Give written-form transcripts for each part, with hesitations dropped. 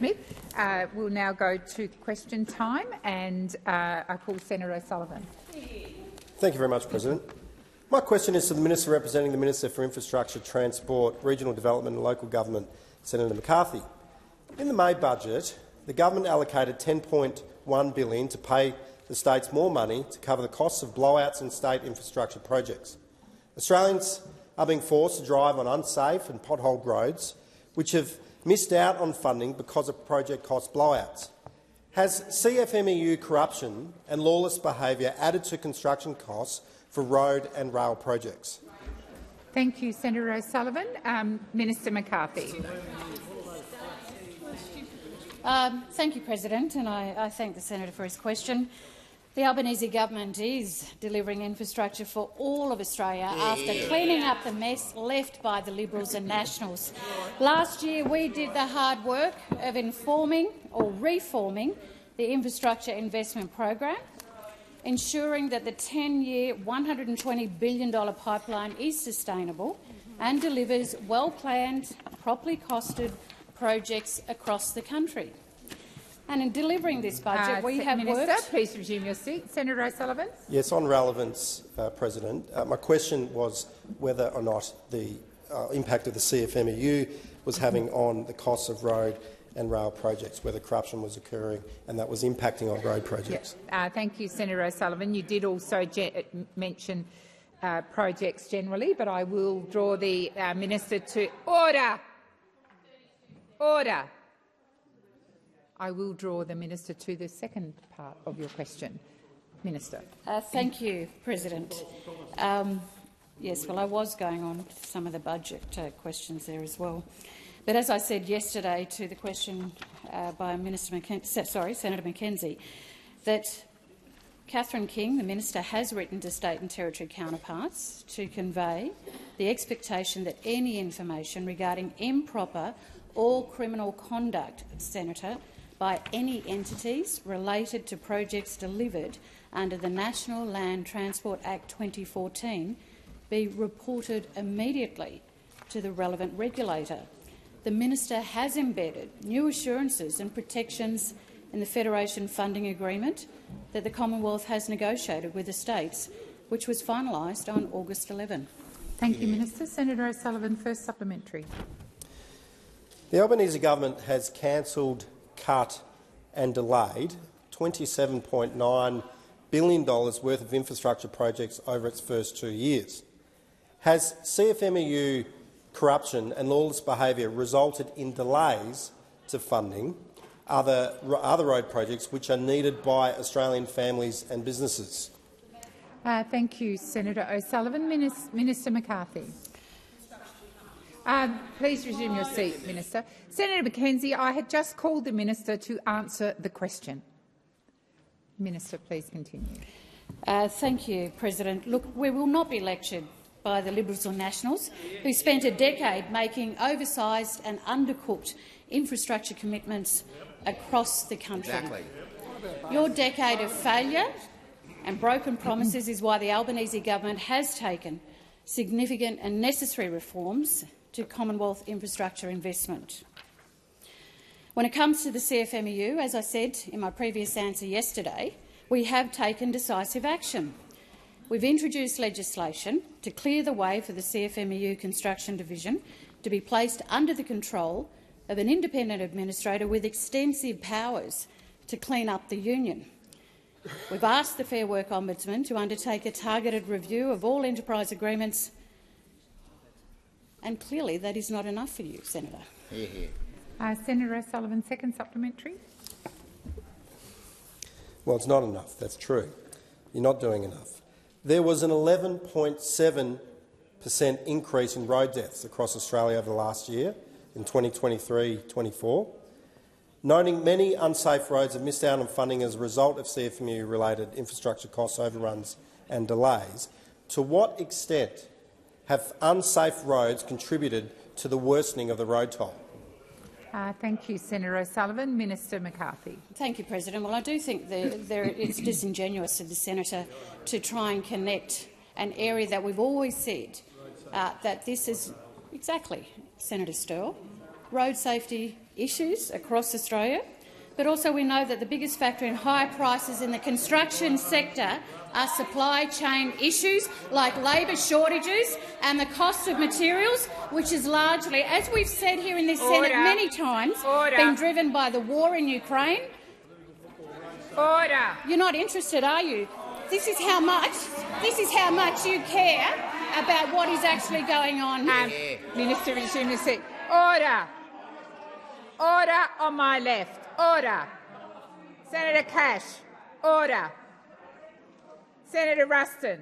Smith. We'll now go to question time, and I call Senator O'Sullivan. Thank you very much, President. My question is to the Minister representing the Minister for Infrastructure, Transport, Regional Development and Local Government, Senator McCarthy. In the May budget, the government allocated $10.1 billion to pay the states more money to cover the costs of blowouts in state infrastructure projects. Australians are being forced to drive on unsafe and potholed roads, which have missed out on funding because of project cost blowouts. Has CFMEU corruption and lawless behaviour added to construction costs for road and rail projects? Thank you, Senator O'Sullivan. Minister McCarthy. Thank you, President, and I thank the senator for his question. The Albanese government is delivering infrastructure for all of Australia after cleaning up the mess left by the Liberals and Nationals. Last year we did the hard work of informing or reforming the Infrastructure Investment Program, ensuring that the 10-year $120 billion pipeline is sustainable and delivers well-planned, properly costed projects across the country. And in delivering this budget, we have Minister, please resume your seat. Senator O'Sullivan. Yes, on relevance, President. My question was whether or not the impact of the CFMEU was having on the costs of road and rail projects, whether corruption was occurring and that was impacting on road projects. Thank you, Senator O'Sullivan. You did also mention projects generally, but I will draw the minister to order. Order. I will draw the minister to the second part of your question. Minister. Thank you, President. Yes, well, I was going on to some of the budget questions there as well. But as I said yesterday to the question by Senator McKenzie, that Catherine King, the minister, has written to state and territory counterparts to convey the expectation that any information regarding improper or criminal conduct, Senator, by any entities related to projects delivered under the National Land Transport Act 2014 be reported immediately to the relevant regulator. The minister has embedded new assurances and protections in the Federation Funding Agreement that the Commonwealth has negotiated with the states, which was finalised on August 11. Thank you, Minister. Senator O'Sullivan, first supplementary. The Albanese government has cancelled, cut and delayed $27.9 billion worth of infrastructure projects over its first 2 years. Has CFMEU corruption and lawless behaviour resulted in delays to funding other road projects which are needed by Australian families and businesses? Thank you, Senator O'Sullivan. Minister McCarthy. Please resume your seat, Minister. Senator McKenzie, I had just called the minister to answer the question. Minister, please continue. Thank you, President. Look, we will not be lectured by the Liberals or Nationals, who spent a decade making oversized and undercooked infrastructure commitments across the country. Exactly. Your decade of failure and broken promises is why the Albanese government has taken significant and necessary reforms to Commonwealth infrastructure investment. When it comes to the CFMEU, as I said in my previous answer yesterday, we have taken decisive action. We've introduced legislation to clear the way for the CFMEU Construction Division to be placed under the control of an independent administrator with extensive powers to clean up the union. We've asked the Fair Work Ombudsman to undertake a targeted review of all enterprise agreements, and clearly that is not enough for you, Senator. Senator O'Sullivan, second supplementary. Well, it's not enough. That's true. You're not doing enough. There was an 11.7% increase in road deaths across Australia over the last year, in 2023-24, noting many unsafe roads have missed out on funding as a result of CFMEU-related infrastructure cost overruns and delays. To what extent have unsafe roads contributed to the worsening of the road toll? Thank you, Senator O'Sullivan. Minister McCarthy. Thank you, President. Well, I do think it's disingenuous of the senator to try and connect an area that we've always said that this is exactly, Senator Sterle. Road safety issues across Australia, but also we know that the biggest factor in high prices in the construction sector are supply chain issues like labour shortages and the cost of materials, which is largely, as we've said here in this Senate many times, been driven by the war in Ukraine. You're not interested, are you? This is how much you care about what is actually going on. Minister resume his seat. Order. Order on my left. Order. Senator Cash. Order. Senator Ruston.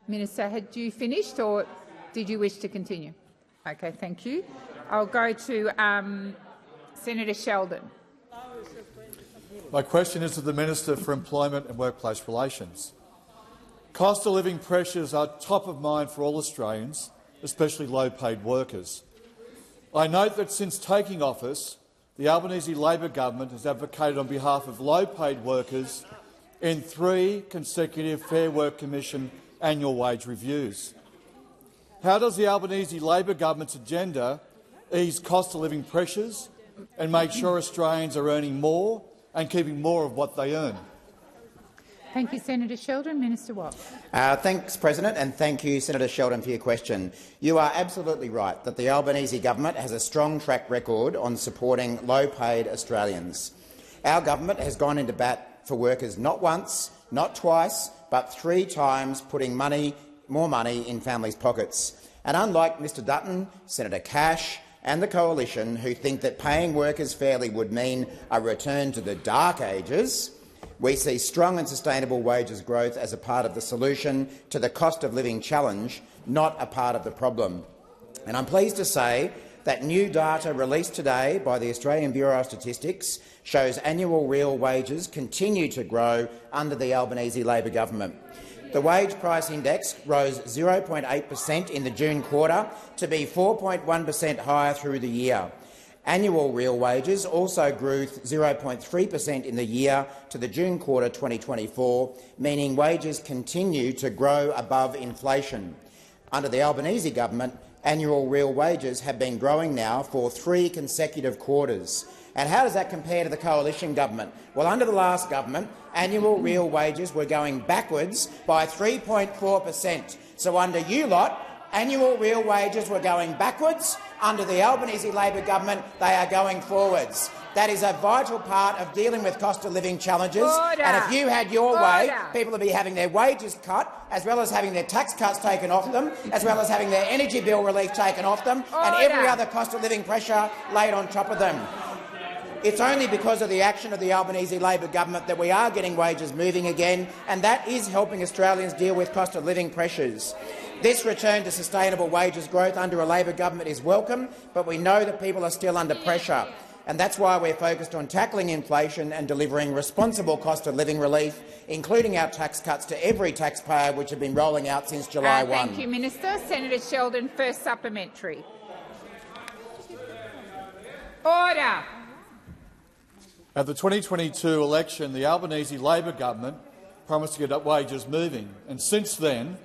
Minister, had you finished or did you wish to continue? Okay, thank you. I'll go to Senator Sheldon. My question is to the Minister for Employment and Workplace Relations. Cost of living pressures are top of mind for all Australians, especially low-paid workers. I note that since taking office, the Albanese Labor government has advocated on behalf of low-paid workers in 3 consecutive Fair Work Commission annual wage reviews. How does the Albanese Labor government's agenda ease cost of living pressures and make sure Australians are earning more and keeping more of what they earn? Thank you, Senator Sheldon. Minister Watt. Thanks, President, and thank you, Senator Sheldon, for your question. You are absolutely right that the Albanese government has a strong track record on supporting low-paid Australians. Our government has gone into bat for workers not once, not twice, but 3 times, putting more money in families' pockets. And unlike Mr Dutton, Senator Cash and the Coalition, who think that paying workers fairly would mean a return to the dark ages, we see strong and sustainable wages growth as a part of the solution to the cost of living challenge, not a part of the problem. And I'm pleased to say that new data released today by the Australian Bureau of Statistics shows annual real wages continue to grow under the Albanese Labor government. The wage price index rose 0.8% in the June quarter to be 4.1% higher through the year. Annual real wages also grew 0.3% in the year to the June quarter 2024, meaning wages continue to grow above inflation. Under the Albanese government, annual real wages have been growing now for 3 consecutive quarters. And how does that compare to the Coalition government? Well, under the last government, annual real wages were going backwards by 3.4%. So under you lot, annual real wages were going backwards. Under the Albanese Labor government, they are going forwards. That is a vital part of dealing with cost of living challenges. And if you had your way, people would be having their wages cut, as well as having their tax cuts taken off them, as well as having their energy bill relief taken off them, and every other cost of living pressure laid on top of them. It's only because of the action of the Albanese Labor government that we are getting wages moving again, and that is helping Australians deal with cost of living pressures. This return to sustainable wages growth under a Labor government is welcome, but we know that people are still under pressure. And that's why we're focused on tackling inflation and delivering responsible cost of living relief, including our tax cuts to every taxpayer, which have been rolling out since July 1. Thank you, Minister. Senator Sheldon, first supplementary. Order. At the 2022 election, the Albanese Labor government promised to get wages moving, and since then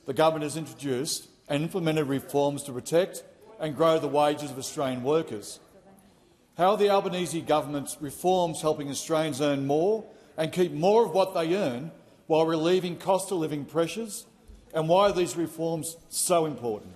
the government has introduced and implemented reforms to protect and grow the wages of Australian workers. How are the Albanese government's reforms helping Australians earn more and keep more of what they earn while relieving cost of living pressures? And why are these reforms so important?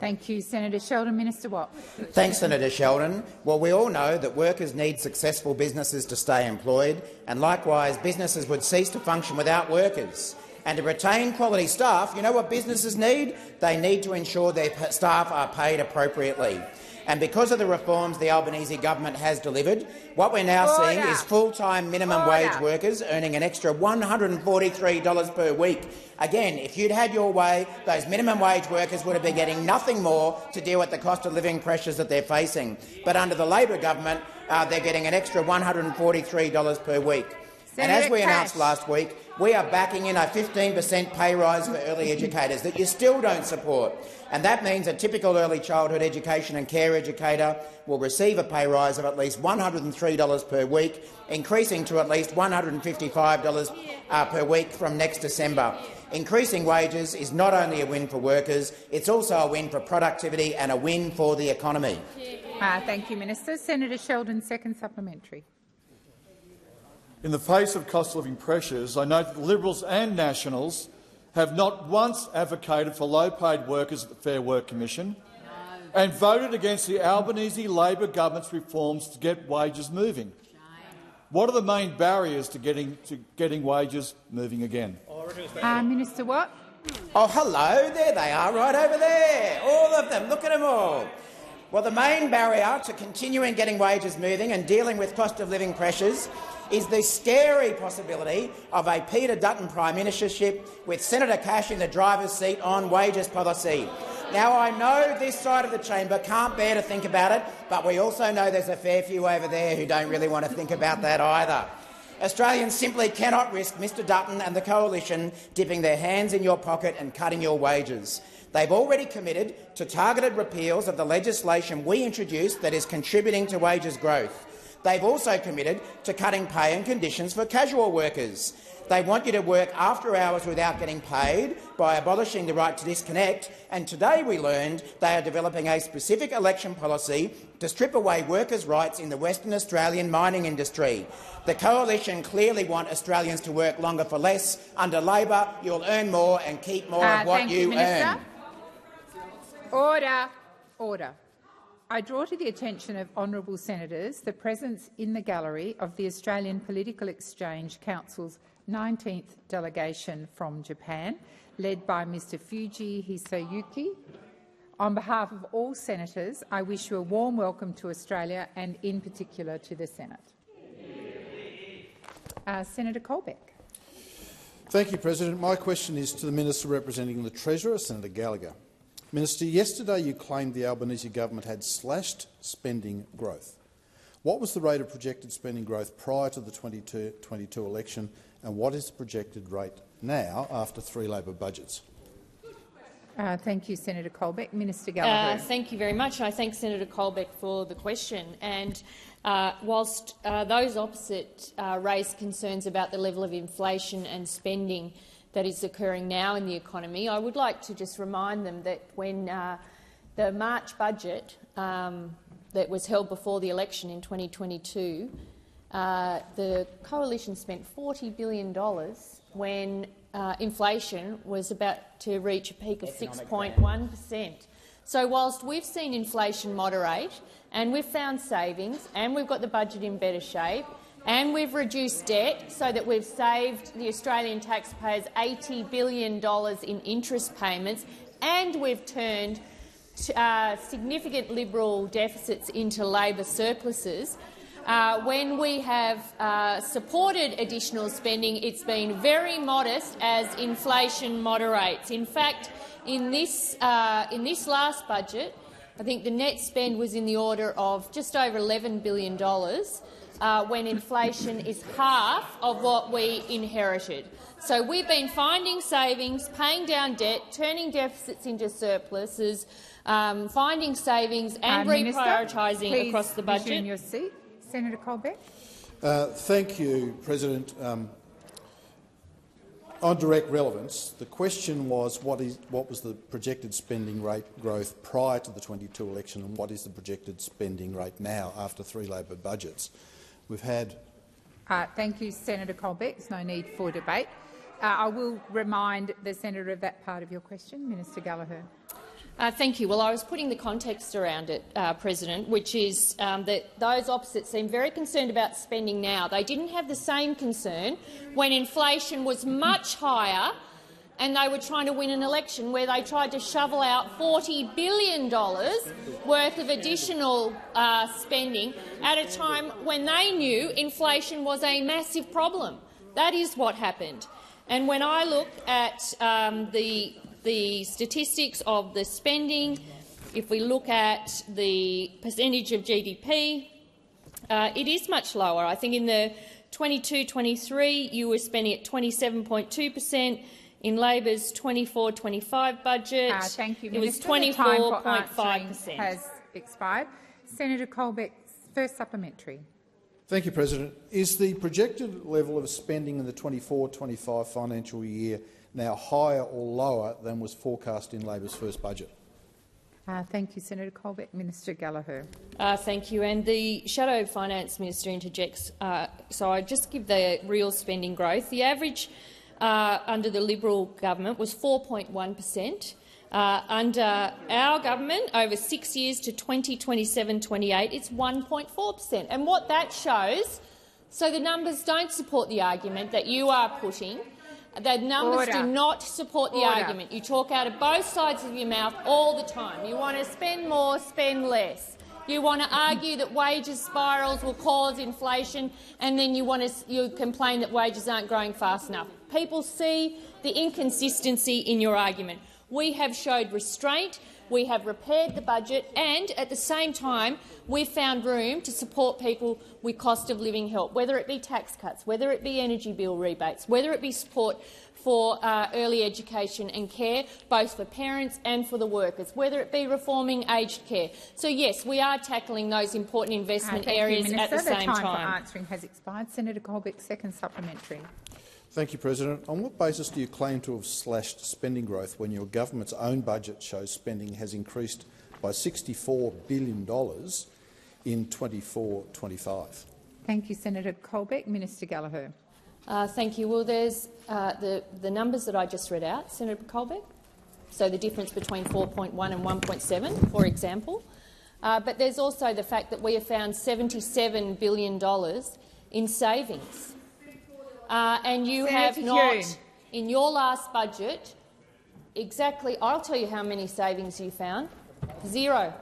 Thank you, Senator Sheldon. Minister Watt. Thanks, Senator Sheldon. Well, we all know that workers need successful businesses to stay employed, and likewise businesses would cease to function without workers. And to retain quality staff, you know what businesses need? They need to ensure their staff are paid appropriately. And because of the reforms the Albanese government has delivered, what we're now seeing is full-time minimum wage workers earning an extra $143 per week. Again, if you'd had your way, those minimum wage workers would have been getting nothing more to deal with the cost of living pressures that they're facing. But under the Labor government, they're getting an extra $143 per week. And as we announced last week, we are backing in a 15% pay rise for early educators that you still don't support. And that means a typical early childhood education and care educator will receive a pay rise of at least $103 per week, increasing to at least $155 per week from next December. Increasing wages is not only a win for workers, it's also a win for productivity and a win for the economy. Thank you, Minister. Senator Sheldon, second supplementary. In the face of cost of living pressures, I note that the Liberals and Nationals have not once advocated for low-paid workers at the Fair Work Commission and voted against the Albanese Labor government's reforms to get wages moving. What are the main barriers to getting wages moving again? Minister Watt. Oh, hello. There they are, right over there. All of them. Look at them all. Well, the main barrier to continuing getting wages moving and dealing with cost of living pressures is the scary possibility of a Peter Dutton Prime Ministership with Senator Cash in the driver's seat on wages policy. Now, I know this side of the chamber can't bear to think about it, but we also know there's a fair few over there who don't really want to think about that either. Australians simply cannot risk Mr Dutton and the Coalition dipping their hands in your pocket and cutting your wages. They've already committed to targeted repeals of the legislation we introduced that is contributing to wages growth. They've also committed to cutting pay and conditions for casual workers. They want you to work after hours without getting paid by abolishing the right to disconnect, and today we learned they are developing a specific election policy to strip away workers' rights in the Western Australian mining industry. The Coalition clearly want Australians to work longer for less. Under Labor, you'll earn more and keep more of what you earn. Order. Order. I draw to the attention of honourable senators the presence in the gallery of the Australian Political Exchange Council's 19th delegation from Japan, led by Mr Fuji Hisayuki. On behalf of all senators, I wish you a warm welcome to Australia and, in particular, to the Senate. Senator Colbeck. Thank you, President. My question is to the Minister representing the Treasurer, Senator Gallagher. Minister, yesterday you claimed the Albanese government had slashed spending growth. What was the rate of projected spending growth prior to the 2022 election, and what is the projected rate now after 3 Labor budgets? Thank you, Senator Colbeck. Minister Gallagher. Thank you very much. I thank Senator Colbeck for the question. And whilst those opposite raise concerns about the level of inflation and spending that is occurring now in the economy, I would like to just remind them that when the March budget that was held before the election in 2022, the Coalition spent $40 billion when inflation was about to reach a peak of 6.1%. So whilst we've seen inflation moderate and we've found savings and we've got the budget in better shape and we've reduced debt so that we've saved the Australian taxpayers $80 billion in interest payments, and we've turned significant Liberal deficits into Labor surpluses, when we have supported additional spending, it's been very modest as inflation moderates. In fact, in this last budget, I think the net spend was in the order of just over $11 billion, when inflation is half of what we inherited. So we've been finding savings, paying down debt, turning deficits into surpluses, finding savings and reprioritising across the budget. Resume your seat. Senator Colbeck. Thank you, President. On direct relevance, the question was what was the projected spending rate growth prior to the 2022 election, and what is the projected spending rate now after 3 Labor budgets? We've had. Thank you, Senator Colbeck. There's no need for debate. I will remind the senator of that part of your question. Minister Gallagher. Thank you. Well, I was putting the context around it, President, which is that those opposites seem very concerned about spending now. They didn't have the same concern when inflation was much higher and they were trying to win an election where they tried to shovel out $40 billion worth of additional spending at a time when they knew inflation was a massive problem. That is what happened. And when I look at the statistics of the spending, if we look at the percentage of GDP, it is much lower. I think in the 22-23 you were spending at 27.2%. In Labor's 24-25 budget, thank you, it was 24.5%. Has expired. Senator Colbeck's first supplementary. Thank you, President. Is the projected level of spending in the 24-25 financial year now higher or lower than was forecast in Labor's first budget? Thank you, Senator Colbeck. Minister Gallagher. Thank you. And the Shadow Finance Minister interjects. So I just give the real spending growth. The average under the Liberal government was 4.1%. Under our government, over 6 years to 2027-28, it's 1.4%. And what that shows, so the numbers don't support the argument that you are putting. The numbers do not support the argument. You talk out of both sides of your mouth all the time. You want to spend more, spend less. You want to argue that wages spirals will cause inflation, and then you complain that wages aren't growing fast enough. People see the inconsistency in your argument. We have showed restraint. We have repaired the budget, and at the same time we've found room to support people with cost of living help, whether it be tax cuts, whether it be energy bill rebates, whether it be support for early education and care, both for parents and for the workers, whether it be reforming aged care. So yes, we are tackling those important investment areas at the same time. The time for answering has expired. Senator Colbeck, second supplementary. Thank you, President. On what basis do you claim to have slashed spending growth when your government's own budget shows spending has increased by $64 billion in 24-25? Thank you, Senator Colbeck. Minister Gallagher. Thank you. Well, there's the numbers that I just read out, Senator Colbeck, so the difference between 4.1 and 1.7, for example. But there's also the fact that we have found $77 billion in savings. And you have not, in your last budget, exactly, I'll tell you how many savings you found. 0.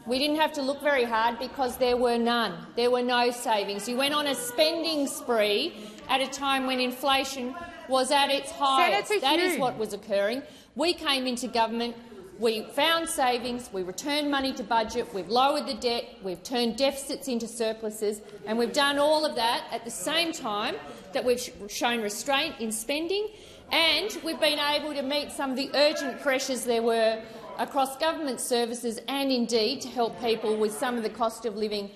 We didn't have to look very hard because there were none. There were no savings. You went on a spending spree at a time when inflation was at its highest. That is what was occurring. We came into government, we found savings, we returned money to budget, we've lowered the debt, we've turned deficits into surpluses, and we've done all of that at the same time that we've shown restraint in spending, and we've been able to meet some of the urgent pressures there were across government services and indeed to help people with some of the cost of living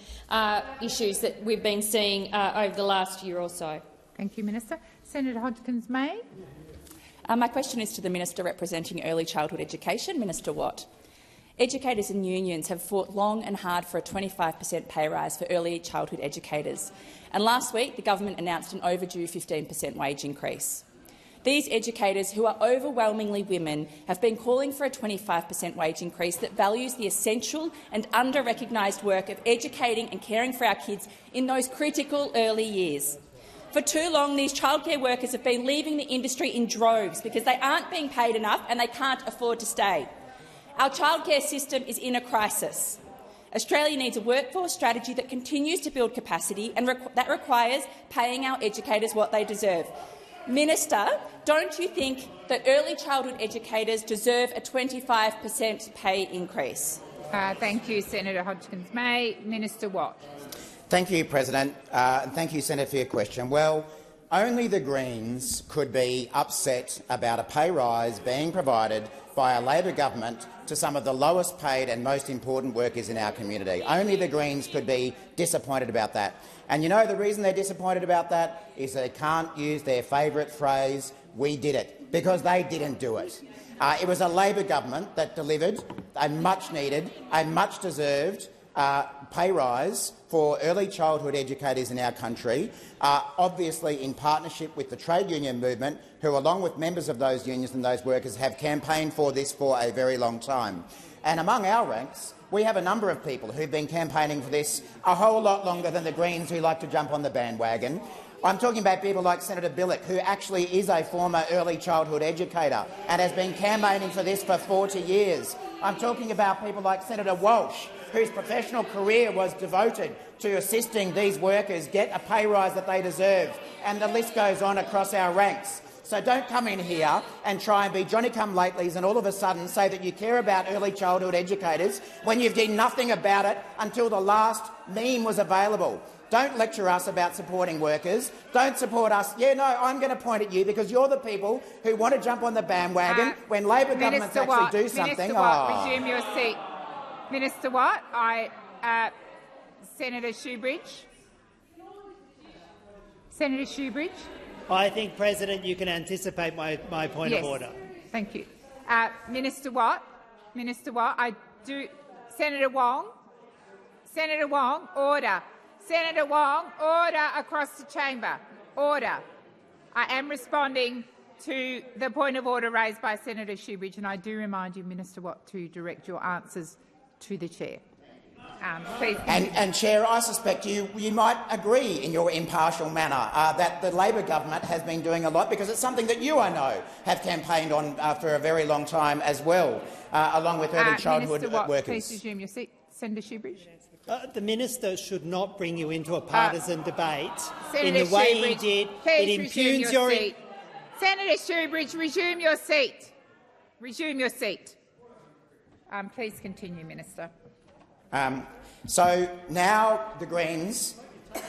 issues that we've been seeing over the last year or so. Thank you, Minister. Senator Hodgkins-May. My question is to the Minister representing Early Childhood Education, Minister Watt. Educators and unions have fought long and hard for a 25% pay rise for early childhood educators, and last week the government announced an overdue 15% wage increase. These educators, who are overwhelmingly women, have been calling for a 25% wage increase that values the essential and under-recognised work of educating and caring for our kids in those critical early years. For too long, these childcare workers have been leaving the industry in droves because they aren't being paid enough and they can't afford to stay. Our childcare system is in a crisis. Australia needs a workforce strategy that continues to build capacity and that requires paying our educators what they deserve. Minister, don't you think that early childhood educators deserve a 25% pay increase? Thank you, Senator Hodgkins-May. Minister Watt. Thank you, President. And thank you, Senator, for your question. Well, only the Greens could be upset about a pay rise being provided by a Labor government to some of the lowest paid and most important workers in our community. Only the Greens could be disappointed about that. And you know the reason they're disappointed about that is they can't use their favourite phrase, "we did it," because they didn't do it. It was a Labor government that delivered a much-needed, a much-deserved pay rise for early childhood educators in our country, obviously in partnership with the trade union movement, who, along with members of those unions and those workers, have campaigned for this for a very long time. And among our ranks, we have a number of people who've been campaigning for this a whole lot longer than the Greens, who like to jump on the bandwagon. I'm talking about people like Senator Bilyk, who actually is a former early childhood educator and has been campaigning for this for 40 years. I'm talking about people like Senator Walsh, whose professional career was devoted to assisting these workers get a pay rise that they deserve, and the list goes on across our ranks. So don't come in here and try and be Johnny-come-latelys and all of a sudden say that you care about early childhood educators when you've done nothing about it until the last meme was available. Don't lecture us about supporting workers. Don't support us. Yeah, no, I'm going to point at you because you're the people who want to jump on the bandwagon when Labor governments actually do something. Minister Watt, resume your seat. Minister Watt, Senator Shoebridge. Senator Shoebridge. I think, President, you can anticipate my point of order. Thank you. Minister Watt, I Senator Wong. Senator Wong, order. Senator Wong, order across the chamber. Order. I am responding to the point of order raised by Senator Shoebridge, and I do remind you, Minister Watt, to direct your answers to the chair. Please. And Chair, I suspect you might agree in your impartial manner that the Labor government has been doing a lot, because it's something that you, I know, have campaigned on for a very long time as well, along with early childhood Minister Watt, workers. please resume your seat. Senator Shoebridge. The minister should not bring you into a partisan debate in Senator the way Shoebridge, he did. please It resume impugns your your. seat. Senator Shoebridge, resume your seat. Resume your seat. Please continue, Minister. So now the Greens,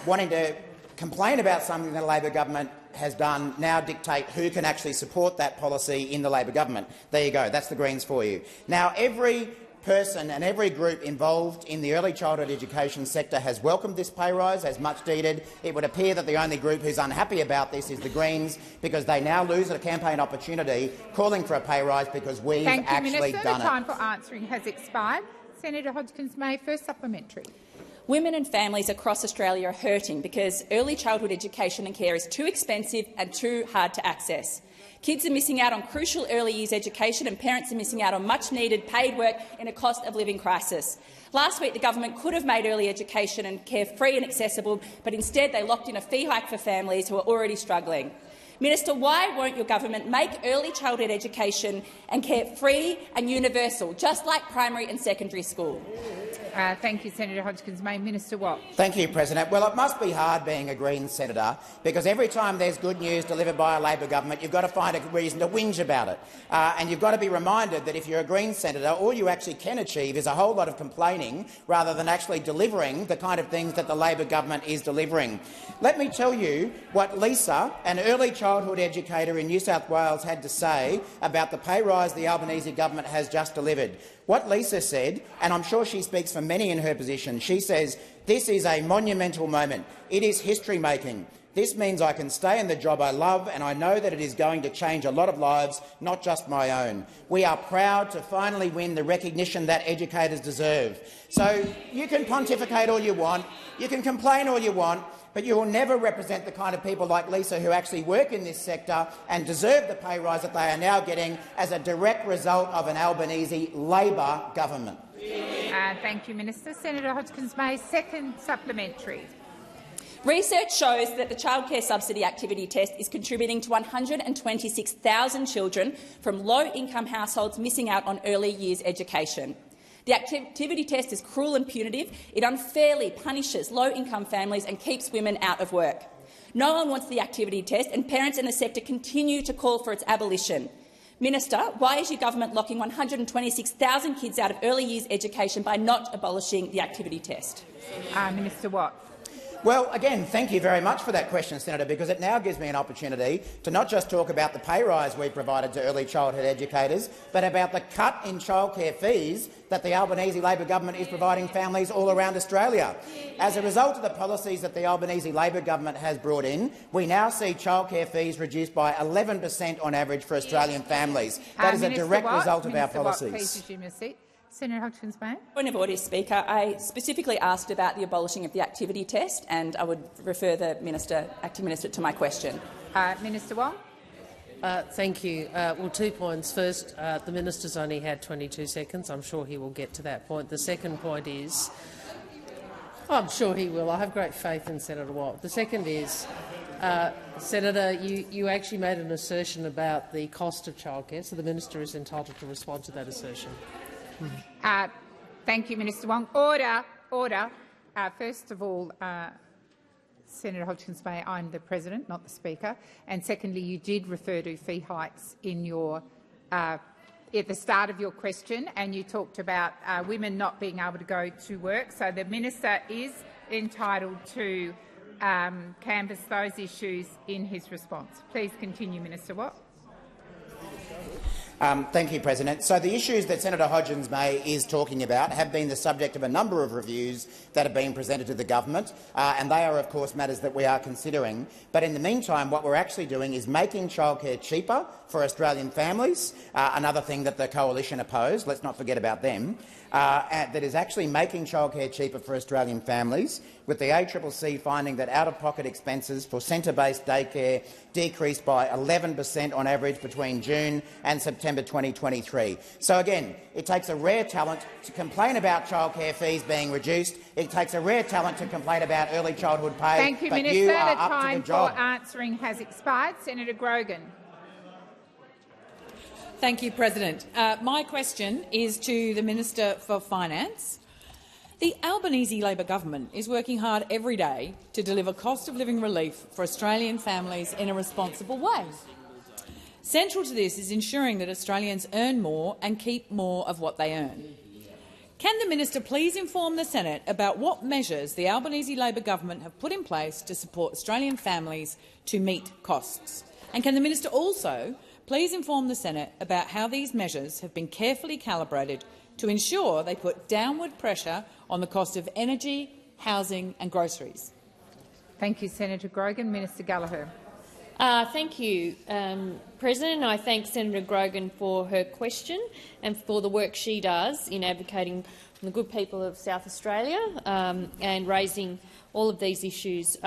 wanting to complain about something the Labor government has done, now dictate who can actually support that policy in the Labor government. There you go. That's the Greens for you. Now, every person and every group involved in the early childhood education sector has welcomed this pay rise as much needed. It would appear that the only group who's unhappy about this is the Greens, because they now lose a campaign opportunity calling for a pay rise because we've actually Minister. done The time for answering has expired. Senator Hodgkins-May, first supplementary. Women and families across Australia are hurting because early childhood education and care is too expensive and too hard to access. Kids are missing out on crucial early years education, and parents are missing out on much-needed paid work in a cost-of-living crisis. Last week, the government could have made early education and care free and accessible, but instead they locked in a fee hike for families who are already struggling. Minister, why won't your government make early childhood education and care free and universal, just like primary and secondary school? Thank you, Senator Hodgkins-May. Minister Watt. Thank you, President. Well, it must be hard being a Greens senator, because every time there's good news delivered by a Labor government, you've got to find a reason to whinge about it. And you've got to be reminded that if you're a Greens senator, all you actually can achieve is a whole lot of complaining rather than actually delivering the kind of things that the Labor government is delivering. Let me tell you what Lisa, an early childhood educator in New South Wales, had to say about the pay rise the Albanese government has just delivered. What Lisa said, and I'm sure she speaks for many in her position, she says, "This is a monumental moment. It is history-making. This means I can stay in the job I love, and I know that it is going to change a lot of lives, not just my own. We are proud to finally win the recognition that educators deserve." So you can pontificate all you want, you can complain all you want, but you will never represent the kind of people like Lisa who actually work in this sector and deserve the pay rise that they are now getting as a direct result of an Albanese Labor government. Thank you, Minister. Senator Hodgkins-May, second supplementary. Research shows that the childcare subsidy activity test is contributing to 126,000 children from low-income households missing out on early years education. The activity test is cruel and punitive. It unfairly punishes low-income families and keeps women out of work. No one wants the activity test, and parents in the sector continue to call for its abolition. Minister, why is your government locking 126,000 kids out of early years education by not abolishing the activity test? Minister Watt. Well, again, thank you very much for that question, Senator, because it now gives me an opportunity to not just talk about the pay rise we've provided to early childhood educators, but about the cut in childcare fees that the Albanese Labor government is providing families all around Australia. As a result of the policies that the Albanese Labor government has brought in, we now see childcare fees reduced by 11% on average for Australian families. That is a direct result of our policies. Please resume your seat. Senator Hodgkins-May. Point of order, Speaker. I specifically asked about the abolishing of the activity test, and I would refer the acting minister to my question. Minister Wong. Thank you. Well, 2 points. First, the minister's only had 22 seconds. I'm sure he will get to that point. The second point is, I'm sure he will. I have great faith in Senator Watt. The second is, Senator, you actually made an assertion about the cost of childcare, so the minister is entitled to respond to that assertion. Thank you, Minister Wong. Order. Order. First of all, Senator Hodgkins-May, I'm the President, not the Speaker. And secondly, you did refer to fee hikes in your at the start of your question, and you talked about women not being able to go to work. So the minister is entitled to canvass those issues in his response. Please continue, Minister Watt. Thank you, President. So the issues that Senator Hodgins-May is talking about have been the subject of a number of reviews that have been presented to the government, and they are, of course, matters that we are considering. But in the meantime, what we're actually doing is making childcare cheaper for Australian families, another thing that the coalition opposed. Let's not forget about them. That is actually making childcare cheaper for Australian families, with the ACCC finding that out-of-pocket expenses for centre-based daycare decreased by 11% on average between June and September 2023. So again, it takes a rare talent to complain about childcare fees being reduced. It takes a rare talent to complain about early childhood pay. Thank you, but Minister. you The are up time to the job. for answering has expired. Senator Grogan. Thank you, President. My question is to the Minister for Finance. The Albanese Labor government is working hard every day to deliver cost-of-living relief for Australian families in a responsible way. Central to this is ensuring that Australians earn more and keep more of what they earn. Can the minister please inform the Senate about what measures the Albanese Labor government have put in place to support Australian families to meet costs? And can the minister also please inform the Senate about how these measures have been carefully calibrated to ensure they put downward pressure on the cost of energy, housing and groceries? Thank you, Senator Grogan. Minister Gallagher. Thank you, President. I thank Senator Grogan for her question and for the work she does in advocating for the good people of South Australia and raising all of these issues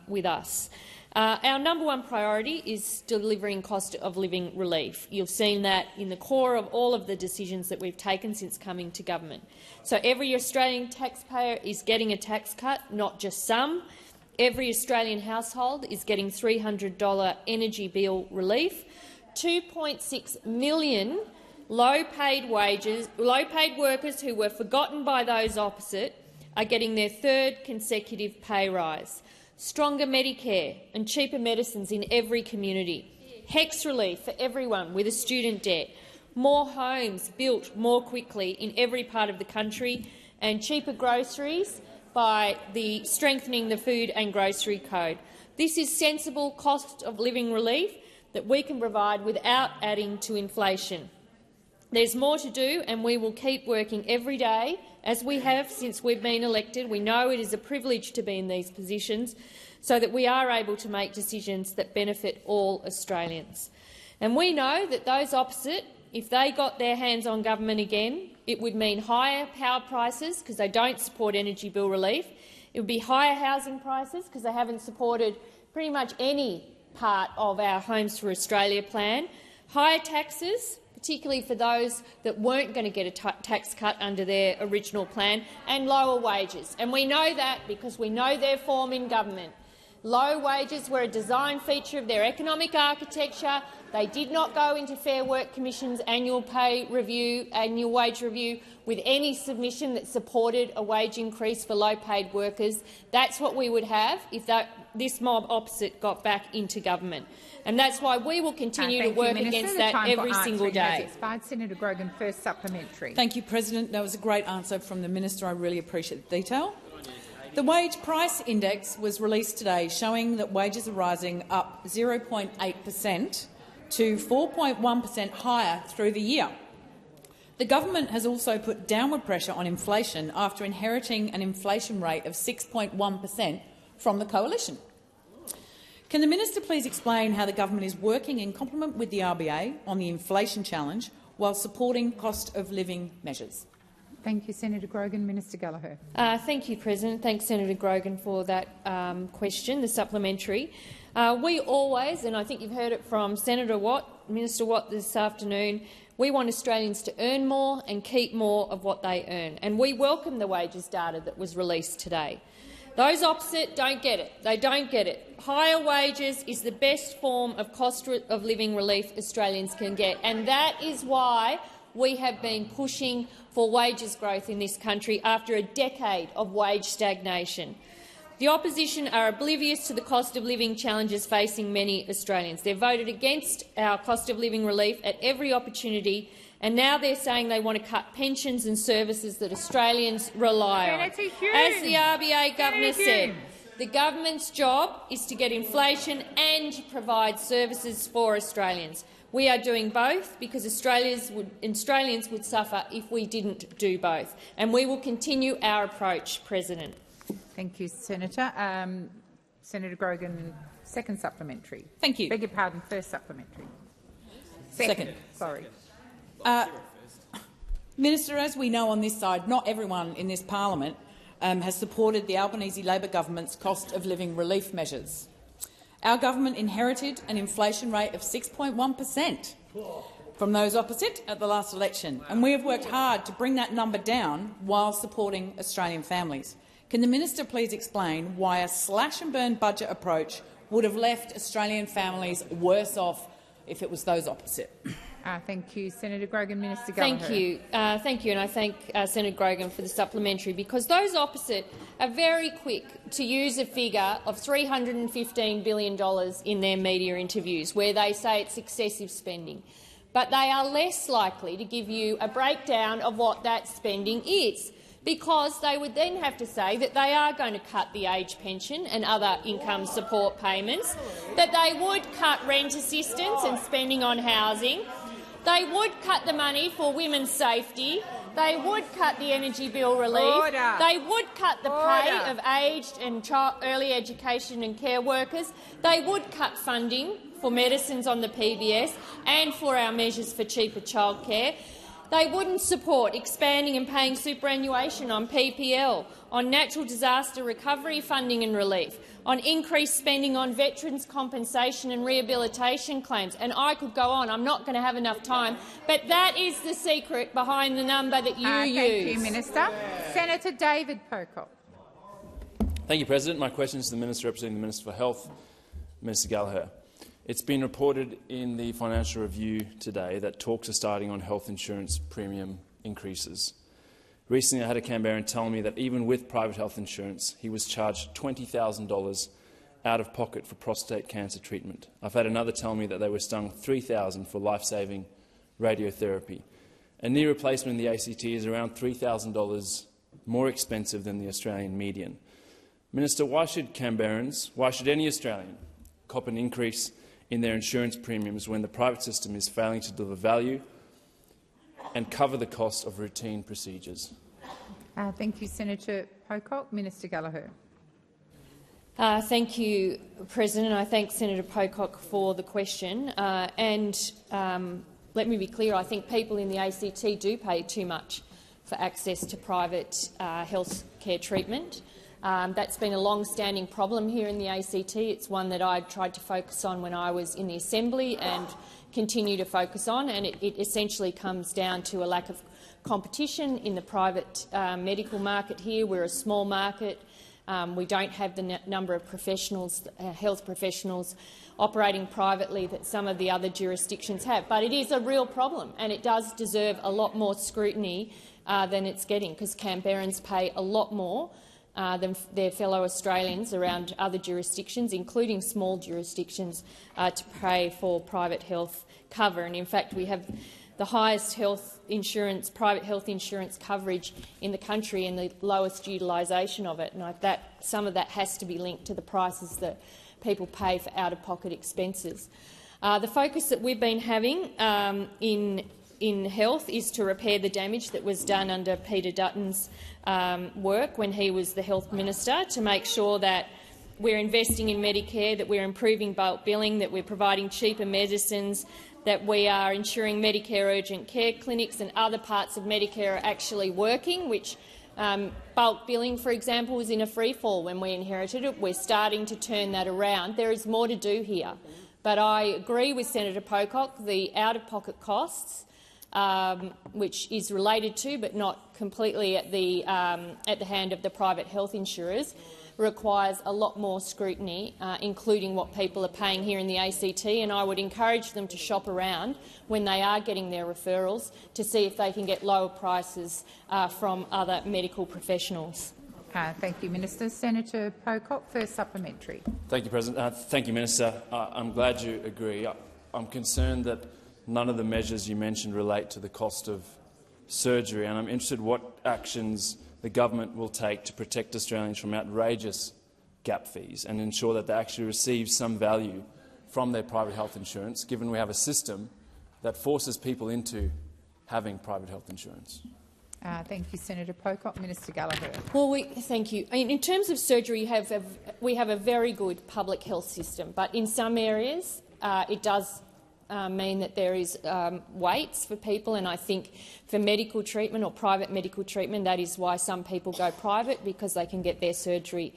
with us. Our number one priority is delivering cost of living relief. You've seen that in the core of all of the decisions that we've taken since coming to government. So every Australian taxpayer is getting a tax cut, not just some. Every Australian household is getting $300 energy bill relief. 2.6 million low-paid workers who were forgotten by those opposite are getting their third consecutive pay rise. Stronger Medicare and cheaper medicines in every community. HECS relief for everyone with a student debt. More homes built more quickly in every part of the country, and cheaper groceries by strengthening the Food and Grocery Code. This is sensible cost of living relief that we can provide without adding to inflation. There's more to do, and we will keep working every day, as we have since we've been elected. We know it is a privilege to be in these positions, so that we are able to make decisions that benefit all Australians. And we know that those opposite, if they got their hands on government again, it would mean higher power prices because they don't support energy bill relief. It would be higher housing prices because they haven't supported pretty much any part of our Homes for Australia plan. Higher taxes, particularly for those that weren't going to get a tax cut under their original plan, and lower wages. And we know that because we know their form in government. Low wages were a design feature of their economic architecture. They did not go into Fair Work Commission's annual wage review with any submission that supported a wage increase for low-paid workers. That's what we would have if this mob opposite got back into government. And that's why we will continue to work against that every single day. Senator Grogan, first supplementary. Thank you, President. That was a great answer from the minister. I really appreciate the detail. The Wage Price Index was released today, showing that wages are rising up 0.8% to 4.1% higher through the year. The government has also put downward pressure on inflation after inheriting an inflation rate of 6.1% from the coalition. Can the minister please explain how the government is working in complement with the RBA on the inflation challenge while supporting cost of living measures? Thank you, Senator Grogan. Minister Gallagher. Thank you, President. Thanks, Senator Grogan, for that question, the supplementary. We always, and I think you've heard it from Senator Watt, Minister Watt this afternoon, we want Australians to earn more and keep more of what they earn. And we welcome the wages data that was released today. Those opposite don't get it. They don't get it. Higher wages is the best form of cost of living relief Australians can get, and that is why we have been pushing for wages growth in this country after a decade of wage stagnation. The opposition are oblivious to the cost of living challenges facing many Australians. They've voted against our cost of living relief at every opportunity, and now they're saying they want to cut pensions and services that Australians rely on. As the RBA Governor said, the government's job is to get inflation and provide services for Australians. We are doing both because Australians would suffer if we didn't do both, and we will continue our approach, President. Thank you, Senator. Senator Grogan, second supplementary. Thank you. Beg your pardon, first supplementary. Second. Sorry. Minister, as we know on this side, not everyone in this parliament has supported the Albanese Labor government's cost of living relief measures. Our government inherited an inflation rate of 6.1% from those opposite at the last election, and we have worked hard to bring that number down while supporting Australian families. Can the minister please explain why a slash-and-burn budget approach would have left Australian families worse off if it was those opposite? Thank you, Senator Grogan. Minister Gallagher. Thank you, and I thank Senator Grogan for the supplementary, because those opposite are very quick to use a figure of $315 billion in their media interviews, where they say it's excessive spending. But they are less likely to give you a breakdown of what that spending is, because they would then have to say that they are going to cut the age pension and other income support payments, that they would cut rent assistance and spending on housing, they would cut the money for women's safety, they would cut the energy bill relief, they would cut the pay of aged and early education and care workers, they would cut funding for medicines on the PBS and for our measures for cheaper childcare. They wouldn't support expanding and paying superannuation on PPL, on natural disaster recovery funding and relief, on increased spending on veterans' compensation and rehabilitation claims. And I could go on. I'm not going to have enough time. But that is the secret behind the number that you use. Thank you, Minister. Senator David Pocock. Thank you, President. My question is to the Minister representing the Minister for Health, Minister Gallagher. It's been reported in the Financial Review today that talks are starting on health insurance premium increases. Recently, I had a Canberran tell me that even with private health insurance, he was charged $20,000 out of pocket for prostate cancer treatment. I've had another tell me that they were stung $3,000 for life-saving radiotherapy. A knee replacement in the ACT is around $3,000 more expensive than the Australian median. Minister, why should any Australian cop an increase in their insurance premiums when the private system is failing to deliver value and cover the cost of routine procedures? Thank you, Senator Pocock. Minister Gallagher. Thank you, President. I thank Senator Pocock for the question. Let me be clear, I think people in the ACT do pay too much for access to private health care treatment. That's been a long-standing problem here in the ACT. It's one that I tried to focus on when I was in the Assembly and continue to focus on, and it essentially comes down to a lack of competition in the private medical market here. We're a small market. We don't have the number of professionals, health professionals operating privately that some of the other jurisdictions have. But it is a real problem, and it does deserve a lot more scrutiny than it's getting, because Canberrans pay a lot more than their fellow Australians around other jurisdictions, including small jurisdictions, to pay for private health cover. And in fact, we have the highest private health insurance coverage in the country and the lowest utilisation of it. And some of that has to be linked to the prices that people pay for out-of-pocket expenses. The focus that we've been having in health is to repair the damage that was done under Peter Dutton's work when he was the health minister, to make sure that we're investing in Medicare, that we're improving bulk billing, that we're providing cheaper medicines, that we are ensuring Medicare urgent care clinics and other parts of Medicare are actually working, which bulk billing, for example, was in a freefall when we inherited it. We're starting to turn that around. There is more to do here. But I agree with Senator Pocock, the out-of-pocket costs, which is related to but not completely at the hand of the private health insurers, requires a lot more scrutiny, including what people are paying here in the ACT, and I would encourage them to shop around when they are getting their referrals to see if they can get lower prices from other medical professionals. Thank you, Minister. Senator Pocock, first supplementary. Thank you, President. Thank you, Minister. I'm glad you agree. I'm concerned that none of the measures you mentioned relate to the cost of surgery, and I'm interested what actions the government will take to protect Australians from outrageous gap fees and ensure that they actually receive some value from their private health insurance, given we have a system that forces people into having private health insurance? Thank you, Senator Pocock. Minister Gallagher. Well, thank you. In terms of surgery, we have a very good public health system, but in some areas it does mean that there is waits for people, and I think for medical treatment or private medical treatment, that is why some people go private, because they can get their surgery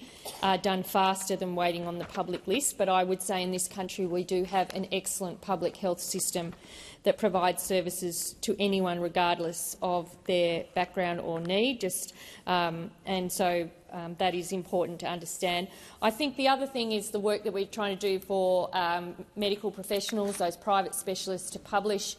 done faster than waiting on the public list. But I would say in this country we do have an excellent public health system that provides services to anyone regardless of their background or need. That is important to understand. I think the other thing is the work that we're trying to do for medical professionals, those private specialists, to publish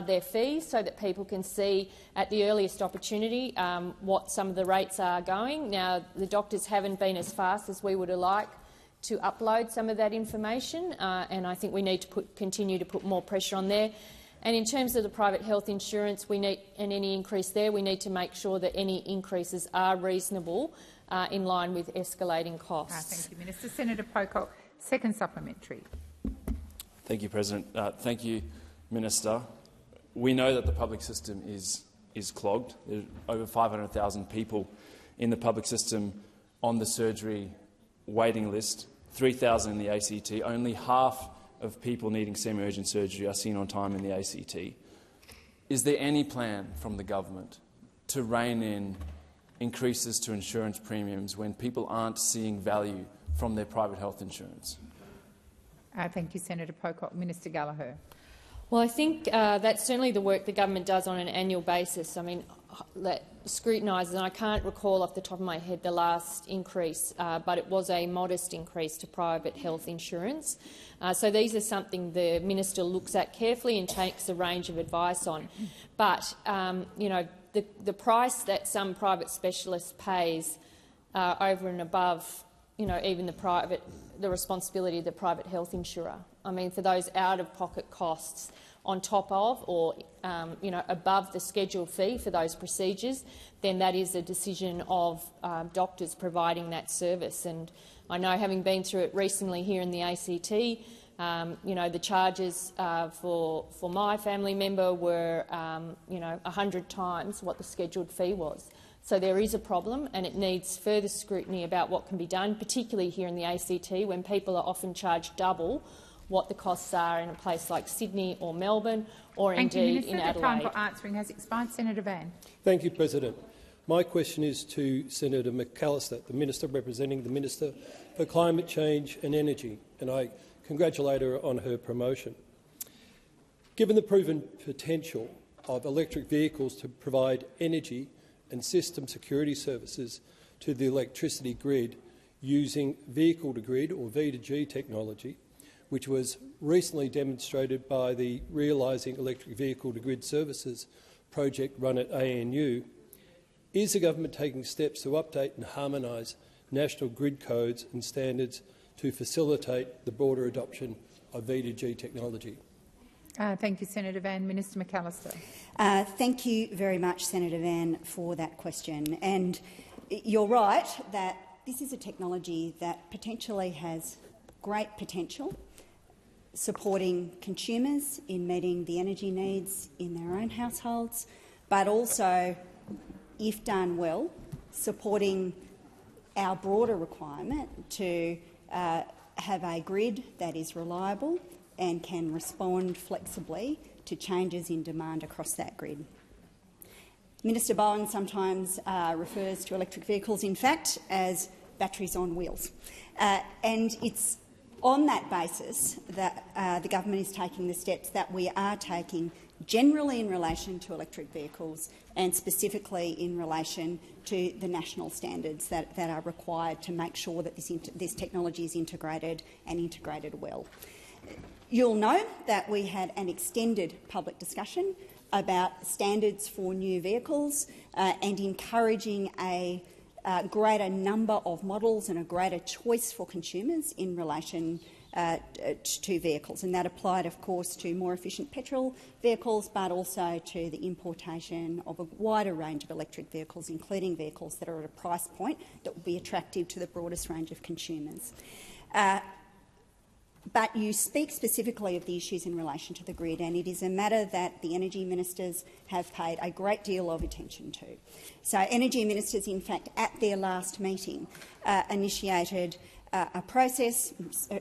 their fees so that people can see at the earliest opportunity what some of the rates are going. Now, the doctors haven't been as fast as we would have liked to upload some of that information, and I think we need to continue to put more pressure on there. And in terms of the private health insurance, and any increase there, we need to make sure that any increases are reasonable in line with escalating costs. Thank you, Minister. Senator Pocock, second supplementary. Thank you, President. Thank you, Minister. We know that the public system is clogged. There are over 500,000 people in the public system on the surgery waiting list, 3,000 in the ACT. Only half of people needing semi-urgent surgery are seen on time in the ACT. Is there any plan from the government to rein in increases to insurance premiums when people aren't seeing value from their private health insurance? Thank you, Senator Pocock. Minister Gallagher. Well, I think that's certainly the work the government does on an annual basis. I mean, that scrutinises, and I can't recall off the top of my head the last increase, but it was a modest increase to private health insurance. So these are something the minister looks at carefully and takes a range of advice on. But the price that some private specialist pays over and above, even the responsibility of the private health insurer. I mean, for those out-of-pocket costs on top of or above the scheduled fee for those procedures, then that is a decision of doctors providing that service. And I know, having been through it recently here in the ACT, the charges for my family member were 100 times what the scheduled fee was. So there is a problem, and it needs further scrutiny about what can be done, particularly here in the ACT, when people are often charged double what the costs are in a place like Sydney or Melbourne, or indeed in Adelaide. The time for answering has expired. Senator Van. Thank you, President. My question is to Senator McAllister, the Minister representing the Minister for Climate Change and Energy, and I congratulate her on her promotion. Given the proven potential of electric vehicles to provide energy and system security services to the electricity grid using vehicle-to-grid or V2G technology, which was recently demonstrated by the Realising Electric Vehicle-to-Grid Services project run at ANU, is the government taking steps to update and harmonise national grid codes and standards to facilitate the broader adoption of V2G technology? Thank you, Senator Van. Minister McAllister. Thank you very much, Senator Van, for that question. And you're right that this is a technology that potentially has great potential, supporting consumers in meeting the energy needs in their own households, but also, if done well, supporting our broader requirement to have a grid that is reliable and can respond flexibly to changes in demand across that grid. Minister Bowen sometimes refers to electric vehicles, in fact, as batteries on wheels. And it's on that basis that the government is taking the steps that we are taking generally in relation to electric vehicles and specifically in relation to the national standards that are required to make sure that this technology is integrated and integrated well. You'll know that we had an extended public discussion about standards for new vehicles and encouraging a greater number of models and a greater choice for consumers in relation to vehicles. And that applied, of course, to more efficient petrol vehicles, but also to the importation of a wider range of electric vehicles, including vehicles that are at a price point that will be attractive to the broadest range of consumers. But you speak specifically of the issues in relation to the grid, and it is a matter that the energy ministers have paid a great deal of attention to. So energy ministers, in fact, at their last meeting, initiated a process,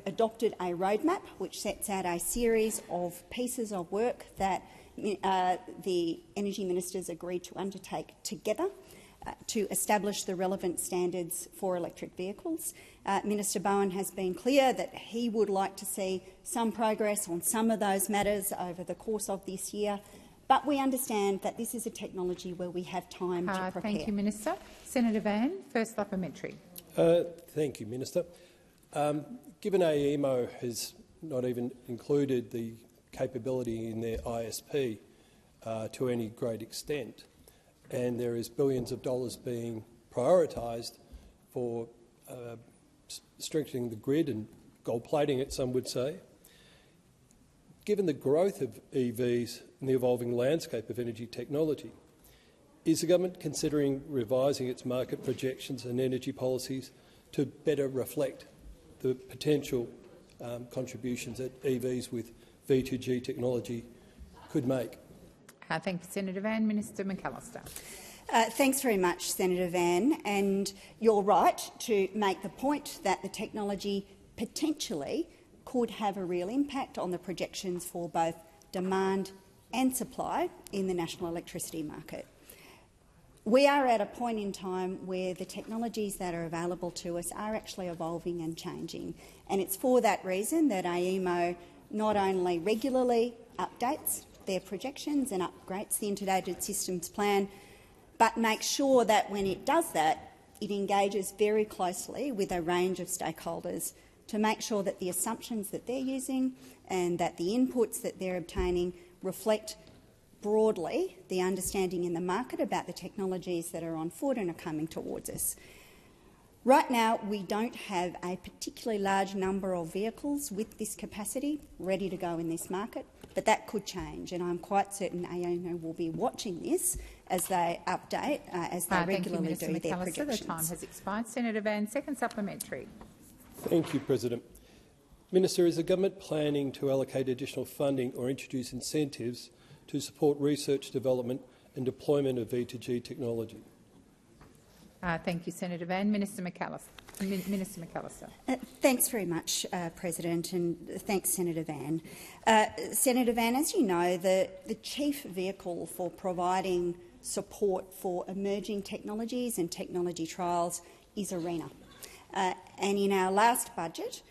adopted a roadmap which sets out a series of pieces of work that the energy ministers agreed to undertake together to establish the relevant standards for electric vehicles. Minister Bowen has been clear that he would like to see some progress on some of those matters over the course of this year, but we understand that this is a technology where we have time to prepare. Thank you, Minister. Senator Van, first supplementary. Thank you, Minister. Given AEMO has not even included the capability in their ISP to any great extent, and there is billions of dollars being prioritised for strengthening the grid and gold-plating it, some would say. Given the growth of EVs and the evolving landscape of energy technology, is the government considering revising its market projections and energy policies to better reflect the potential contributions that EVs with V2G technology could make? Thank you, Senator Van. Minister McAllister. Thanks very much, Senator Van. And you're right to make the point that the technology potentially could have a real impact on the projections for both demand and supply in the national electricity market. We are at a point in time where the technologies that are available to us are actually evolving and changing, and it's for that reason that AEMO not only regularly updates their projections and upgrades the Integrated Systems Plan, but makes sure that when it does that, it engages very closely with a range of stakeholders to make sure that the assumptions that they're using and that the inputs that they're obtaining reflect broadly the understanding in the market about the technologies that are on foot and are coming towards us. Right now, we don't have a particularly large number of vehicles with this capacity ready to go in this market, but that could change, and I'm quite certain AEMO will be watching this as they update, as they regularly do their projections. The time has expired. Senator Van, second supplementary. Thank you, President. Minister, is the government planning to allocate additional funding or introduce incentives to support research, development and deployment of V2G technology? Thank you, Senator Van. Minister McAllister. Thanks very much, President, and thanks, Senator Van. Senator Van, as you know, the chief vehicle for providing support for emerging technologies and technology trials is ARENA. And in our last budget,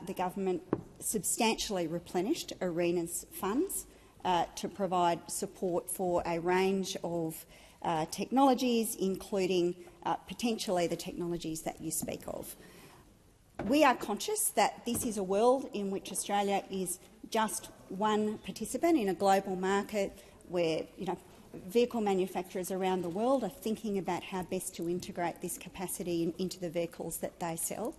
the government substantially replenished ARENA's funds to provide support for a range of technologies, including potentially the technologies that you speak of. We are conscious that this is a world in which Australia is just one participant in a global market where, vehicle manufacturers around the world are thinking about how best to integrate this capacity into the vehicles that they sell.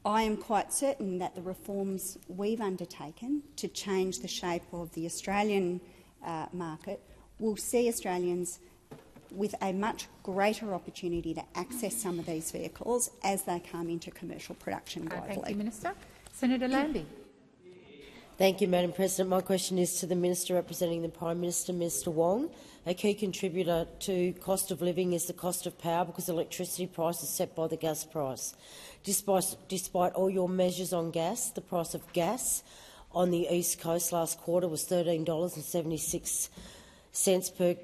I am quite certain that the reforms we've undertaken to change the shape of the Australian market will see Australians with a much greater opportunity to access some of these vehicles as they come into commercial production globally. Thank you, Minister. Senator Lambie. Thank you, Madam President. My question is to the Minister representing the Prime Minister, Mr Wong. A key contributor to cost of living is the cost of power because electricity price is set by the gas price. Despite all your measures on gas, the price of gas on the East Coast last quarter was $13.76 per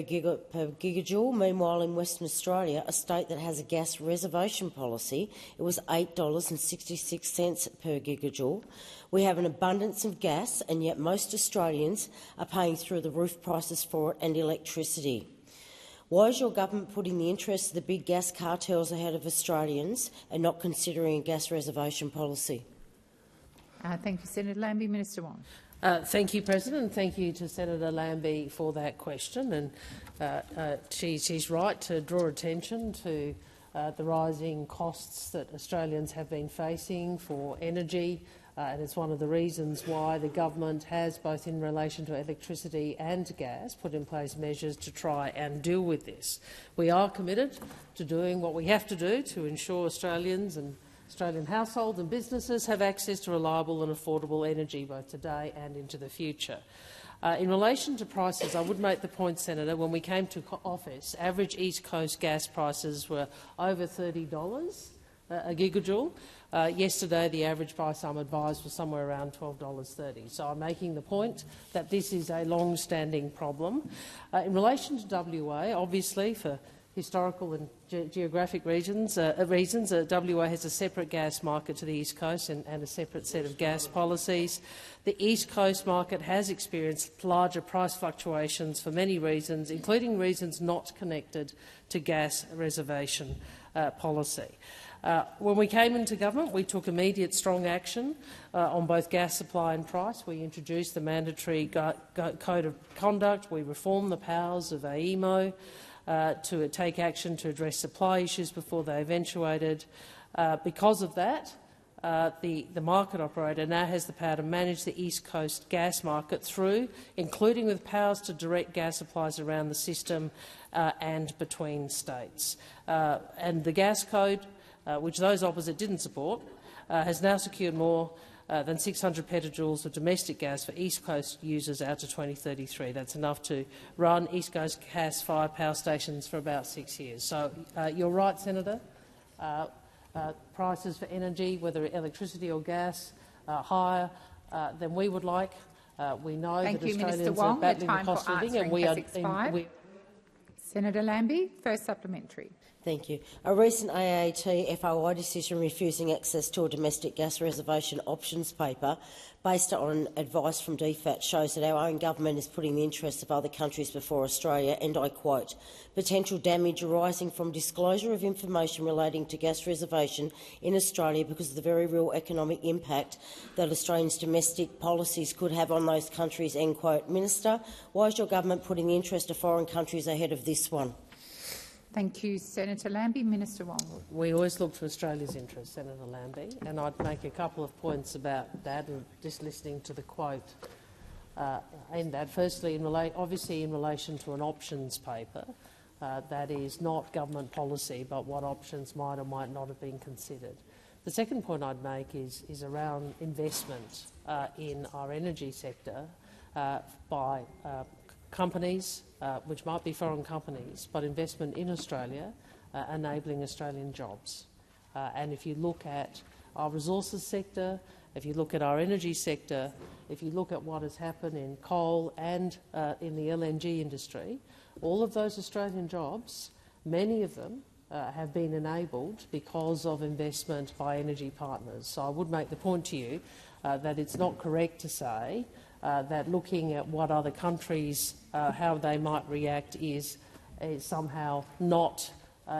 gigajoule. Meanwhile, in Western Australia, a state that has a gas reservation policy, it was $8.66 per gigajoule. We have an abundance of gas, and yet most Australians are paying through the roof prices for it and electricity. Why is your government putting the interests of the big gas cartels ahead of Australians and not considering a gas reservation policy? Thank you, Senator Lambie. Minister Wong. Thank you, President. Thank you to Senator Lambie for that question. And she's right to draw attention to the rising costs that Australians have been facing for energy, and it's one of the reasons why the government has, both in relation to electricity and gas, put in place measures to try and deal with this. We are committed to doing what we have to do to ensure Australians and Australian households and businesses have access to reliable and affordable energy both today and into the future. In relation to prices, I would make the point, Senator, when we came to office, average East Coast gas prices were over $30 a gigajoule. Yesterday, the average price, I'm advised, was somewhere around $12.30. So I'm making the point that this is a long-standing problem. In relation to WA, obviously, for historical and geographic reasons, WA has a separate gas market to the East Coast and a separate set of gas policies. The East Coast market has experienced larger price fluctuations for many reasons, including reasons not connected to gas reservation policy. When we came into government, we took immediate strong action on both gas supply and price. We introduced the mandatory code of conduct. We reformed the powers of AEMO to take action to address supply issues before they eventuated. Because of that, the market operator now has the power to manage the East Coast gas market through, including with powers to direct gas supplies around the system and between states. And the gas code, which those opposite didn't support, has now secured more than 600 petajoules of domestic gas for East Coast users out to 2033. That's enough to run East Coast gas-fired power stations for about 6 years. So you're right, Senator. Prices for energy, whether electricity or gas, are higher than we would like. We know that Australians are battling the cost of living, and we are. Senator Lambie, first supplementary. Thank you. A recent AAT FOI decision refusing access to a domestic gas reservation options paper based on advice from DFAT shows that our own government is putting the interests of other countries before Australia, and I quote, "Potential damage arising from disclosure of information relating to gas reservation in Australia because of the very real economic impact that Australians' domestic policies could have on those countries," end quote. Minister, why is your government putting the interest of foreign countries ahead of this one? Thank you, Senator Lambie. Minister Wong. We always look to Australia's interests, Senator Lambie, and I'd make a couple of points about that, and just listening to the quote in that. Firstly, obviously in relation to an options paper, that is not government policy, but what options might or might not have been considered. The second point I'd make is around investment in our energy sector by companies, which might be foreign companies, but investment in Australia, enabling Australian jobs. And if you look at our resources sector, if you look at our energy sector, if you look at what has happened in coal and in the LNG industry, all of those Australian jobs, many of them have been enabled because of investment by energy partners. So I would make the point to you that it's not correct to say that looking at what other countries, how they might react is somehow not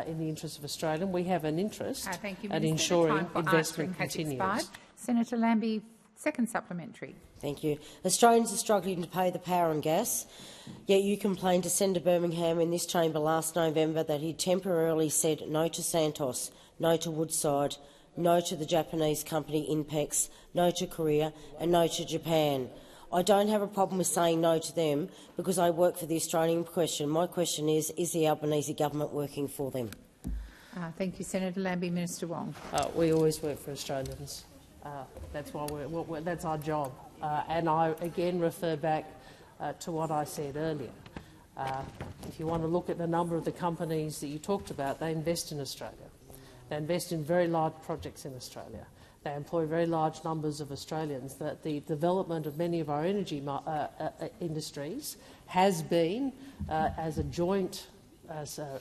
in the interest of Australia. We have an interest in ensuring investment continues. Senator Lambie, second supplementary. Thank you. Australians are struggling to pay the power and gas, yet you complained to Senator Birmingham in this chamber last November that he temporarily said no to Santos, no to Woodside, no to the Japanese company Inpex, no to Korea and no to Japan. I don't have a problem with saying no to them because I work for the Australian question. My question is the Albanese government working for them? Thank you, Senator Lambie. Minister Wong. We always work for Australians. That's why that's our job. And I again refer back to what I said earlier. If you want to look at the number of the companies that you talked about, they invest in Australia. They invest in very large projects in Australia. They employ very large numbers of Australians. That the development of many of our energy industries has been as a joint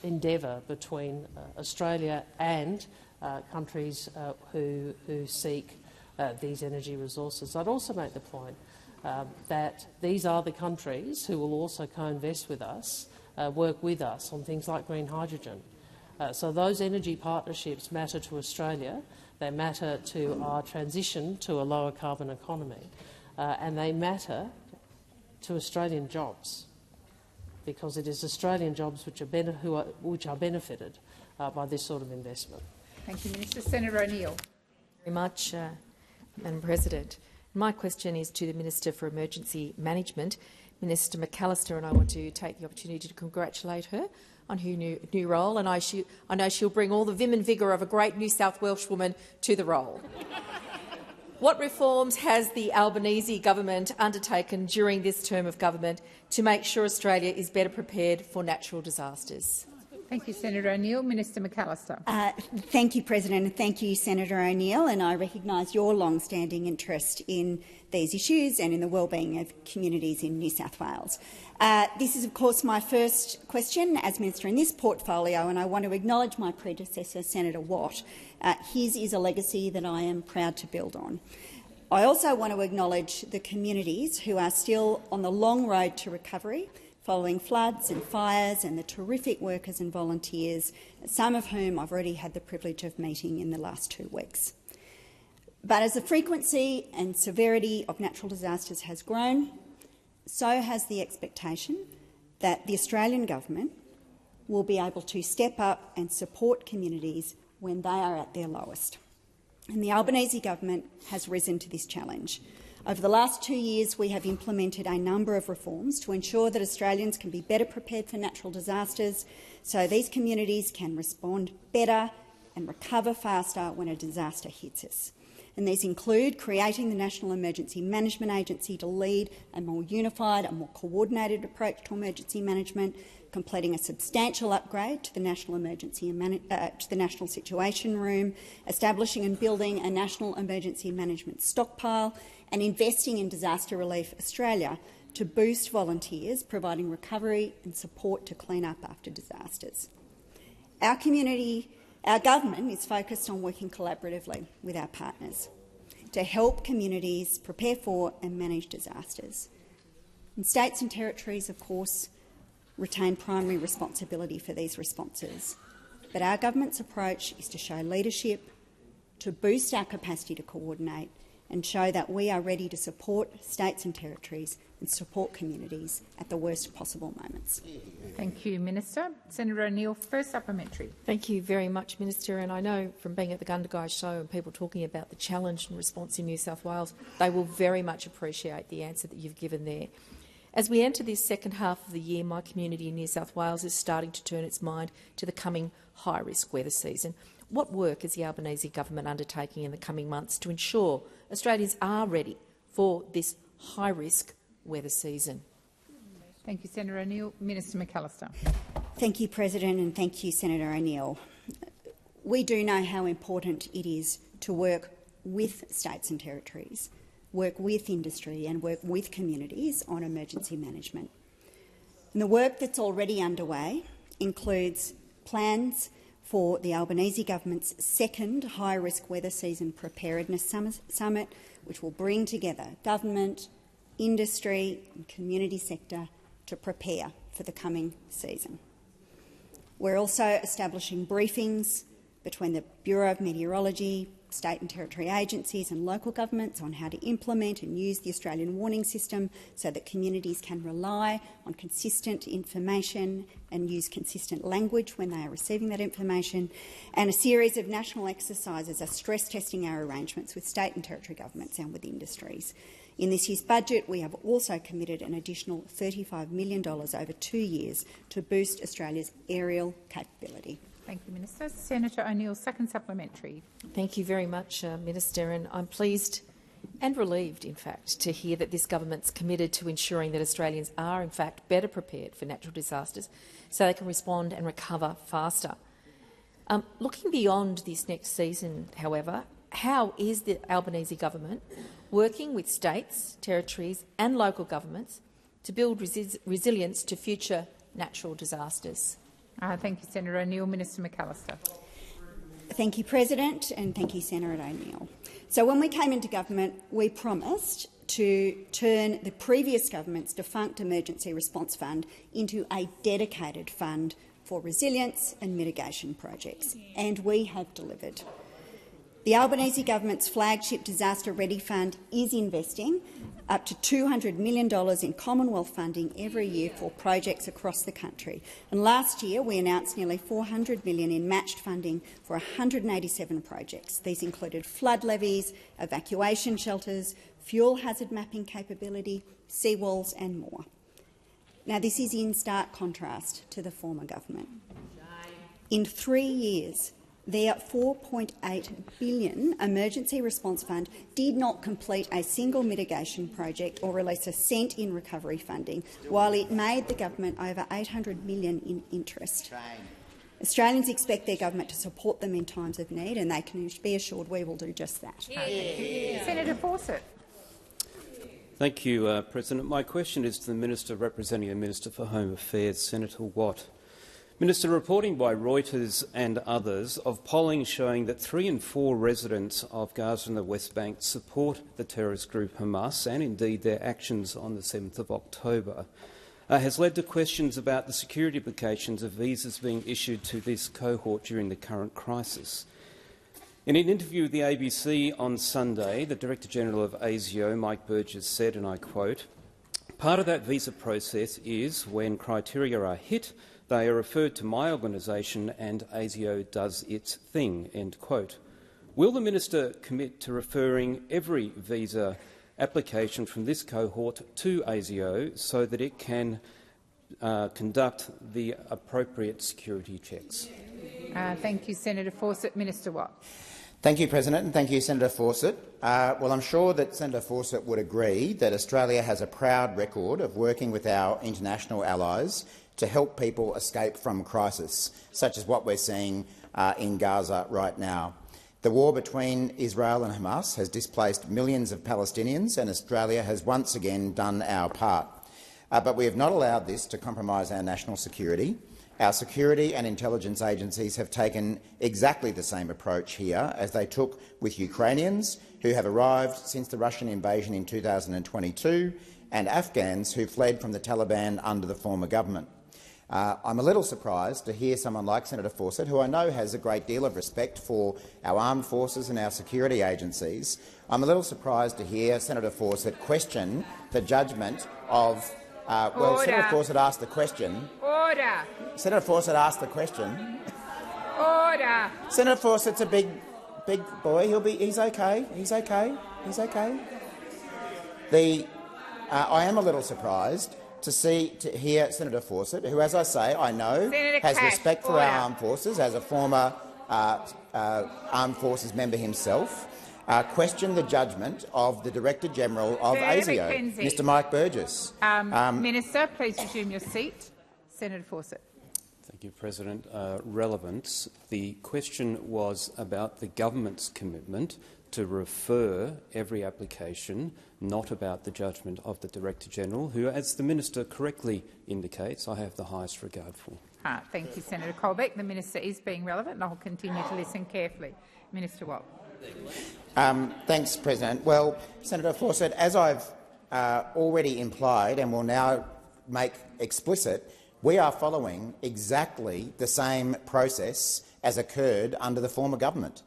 endeavour between Australia and countries who seek these energy resources. I'd also make the point that these are the countries who will also co-invest with us, work with us on things like green hydrogen. So those energy partnerships matter to Australia. They matter to our transition to a lower carbon economy, and they matter to Australian jobs, because it is Australian jobs which are benefited by this sort of investment. Thank you, Minister. Senator O'Neill. Very much, Madam President. My question is to the Minister for Emergency Management, Minister McAllister, and I want to take the opportunity to congratulate her on her new role, and I know she'll bring all the vim and vigour of a great New South Welsh woman to the role. What reforms has the Albanese government undertaken during this term of government to make sure Australia is better prepared for natural disasters? Thank you, Senator O'Neill. Minister McAllister. Thank you, President, and thank you, Senator O'Neill. And I recognise your long-standing interest in these issues and in the wellbeing of communities in New South Wales. This is, of course, my first question as Minister in this portfolio, and I want to acknowledge my predecessor, Senator Watt. His is a legacy that I am proud to build on. I also want to acknowledge the communities who are still on the long road to recovery following floods and fires, and the terrific workers and volunteers, some of whom I've already had the privilege of meeting in the last 2 weeks. But as the frequency and severity of natural disasters has grown, so has the expectation that the Australian government will be able to step up and support communities when they are at their lowest. And the Albanese government has risen to this challenge. Over the last 2 years, we have implemented a number of reforms to ensure that Australians can be better prepared for natural disasters, so these communities can respond better and recover faster when a disaster hits us. And these include creating the National Emergency Management Agency to lead a more unified and more coordinated approach to emergency management, completing a substantial upgrade to the National National Situation Room, establishing and building a National Emergency Management Stockpile, and investing in Disaster Relief Australia to boost volunteers providing recovery and support to clean up after disasters. Our government is focused on working collaboratively with our partners to help communities prepare for and manage disasters. And states and territories, of course, retain primary responsibility for these responses. But our government's approach is to show leadership, to boost our capacity to coordinate, and show that we are ready to support states and territories and support communities at the worst possible moments. Thank you, Minister. Senator O'Neill, first supplementary. Thank you very much, Minister. And I know from being at the Gundagai show and people talking about the challenge and response in New South Wales, they will very much appreciate the answer that you've given there. As we enter this second half of the year, my community in New South Wales is starting to turn its mind to the coming high-risk weather season. What work is the Albanese government undertaking in the coming months to ensure Australians are ready for this high-risk weather season? Thank you, Senator O'Neill. Minister McAllister. Thank you, President, and thank you, Senator O'Neill. We do know how important it is to work with states and territories, work with industry and work with communities on emergency management. And the work that's already underway includes plans for the Albanese government's second high-risk weather season preparedness summit, which will bring together government, industry and community sector to prepare for the coming season. We're also establishing briefings between the Bureau of Meteorology, state and territory agencies and local governments on how to implement and use the Australian warning system so that communities can rely on consistent information and use consistent language when they are receiving that information, and a series of national exercises are stress testing our arrangements with state and territory governments and with industries. In this year's budget, we have also committed an additional $35 million over 2 years to boost Australia's aerial capability. Thank you, Minister. Senator O'Neill, second supplementary. Thank you very much, Minister. And I'm pleased and relieved, in fact, to hear that this government's committed to ensuring that Australians are, in fact, better prepared for natural disasters so they can respond and recover faster. Looking beyond this next season, however, how is the Albanese government working with states, territories and local governments to build resilience to future natural disasters? Thank you, Senator O'Neill. Minister McAllister. Thank you, President, and thank you, Senator O'Neill. So when we came into government, we promised to turn the previous government's defunct Emergency Response Fund into a dedicated fund for resilience and mitigation projects, and we have delivered. The Albanese government's flagship Disaster Ready Fund is investing up to $200 million in Commonwealth funding every year for projects across the country. And last year we announced nearly $400 million in matched funding for 187 projects. These included flood levees, evacuation shelters, fuel hazard mapping capability, seawalls and more. Now, this is in stark contrast to the former government. In 3 years, their $4.8 billion emergency response fund did not complete a single mitigation project or release a cent in recovery funding, while it made the government over $800 million in interest. Australians expect their government to support them in times of need, and they can be assured we will do just that. Senator Fawcett. Thank you, President. My question is to the Minister representing the Minister for Home Affairs, Senator Watt. Minister, reporting by Reuters and others of polling showing that 3 in 4 residents of Gaza and the West Bank support the terrorist group Hamas and indeed their actions on the 7th of October has led to questions about the security implications of visas being issued to this cohort during the current crisis. In an interview with the ABC on Sunday, the Director-General of ASIO, Mike Burgess, said, and I quote, "Part of that visa process is when criteria are hit, they are referred to my organisation and ASIO does its thing." End quote. Will the minister commit to referring every visa application from this cohort to ASIO so that it can conduct the appropriate security checks? Thank you, Senator Fawcett. Minister Watt. Thank you, President, and thank you, Senator Fawcett. Well, I'm sure that Senator Fawcett would agree that Australia has a proud record of working with our international allies to help people escape from crisis, such as what we're seeing in Gaza right now. The war between Israel and Hamas has displaced millions of Palestinians, and Australia has once again done our part. But we have not allowed this to compromise our national security. Our security and intelligence agencies have taken exactly the same approach here as they took with Ukrainians who have arrived since the Russian invasion in 2022 and Afghans who fled from the Taliban under the former government. I'm a little surprised to hear someone like Senator Fawcett, who I know has a great deal of respect for our armed forces and our security agencies. I'm a little surprised to hear Senator Fawcett question the judgment of well, Senator Fawcett asked the question. Order. Senator Fawcett asked the question. Order. Senator Fawcett's a big boy. He's okay. He's okay. He's okay. I am a little surprised to hear Senator Fawcett, who, as I say, I know has respect for our armed forces, as a former armed forces member himself, question the judgment of the Director-General of ASIO, Mr Mike Burgess. Minister, please resume your seat. Senator Fawcett. Thank you, President. Relevance. The question was about the government's commitment to refer every application, not about the judgment of the Director-General, who, as the Minister correctly indicates, I have the highest regard for. Thank you, Senator Colbeck. The Minister is being relevant, and I will continue to listen carefully. Minister Watt. Thanks, President. Well, Senator Fawcett, as I've already implied and will now make explicit, we are following exactly the same process as occurred under the former government.